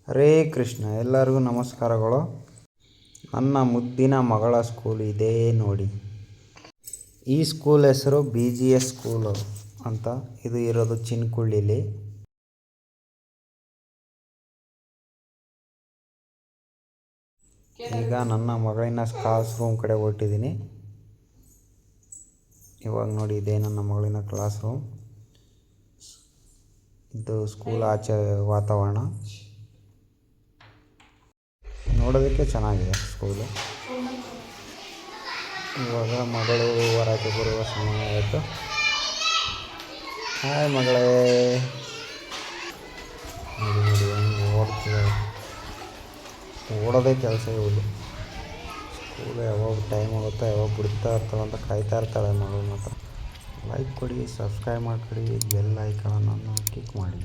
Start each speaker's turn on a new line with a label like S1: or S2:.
S1: ಹರೇ ಕೃಷ್ಣ. ಎಲ್ಲರಿಗೂ ನಮಸ್ಕಾರಗಳು. ನನ್ನ ಮುದ್ದಿನ ಮಗಳ ಸ್ಕೂಲ್ ಇದೇ ನೋಡಿ. ಈ ಸ್ಕೂಲ್ ಹೆಸರು BGS ಸ್ಕೂಲು ಅಂತ. ಇದು ಇರೋದು ಚಿನಕುಳ್ಳಿಲಿ. ಈಗ ನನ್ನ ಮಗಳಿನ ಕ್ಲಾಸ್ ರೂಮ್ ಕಡೆ ಹೊರಟಿದ್ದೀನಿ. ಇವಾಗ ನೋಡಿ, ಇದೇ ನನ್ನ ಮಗಳಿನ ಕ್ಲಾಸ್ ರೂಮ್. ಇದು ಸ್ಕೂಲ್ ಆಚೆ ವಾತಾವರಣ ನೋಡೋದಕ್ಕೆ ಚೆನ್ನಾಗಿದೆ ಸ್ಕೂಲು. ಇವಾಗ ಮಗಳು ಹೊರಗೆ ಬರುವ ಸಮಯ ಆಯಿತು. ಹಾಯ್ ಮಗಳೇ. ನೋಡಿ ನೋಡಿ ಹೆಂಗೆ ಓಡ್ತಿದ್ದಾರೆ. ಓಡೋದೇ ಕೆಲಸ ಇವಳು. ಸ್ಕೂಲು ಯಾವಾಗ ಟೈಮ್ ಆಗುತ್ತೋ ಯಾವಾಗ ಬಿಡ್ತಾ ಇರ್ತಾಳೆ ಅಂತ ಕಾಯ್ತಾ ಇರ್ತಾಳೆ ಮಗಳು ಮಾತ್ರ. ಲೈಕ್ ಕೊಡಿ, ಸಬ್ಸ್ಕ್ರೈಬ್ ಮಾಡಿಕೊಡಿ, ಬೆಲ್ ಐಕಾನನ್ನು ಕ್ಲಿಕ್ ಮಾಡಿ.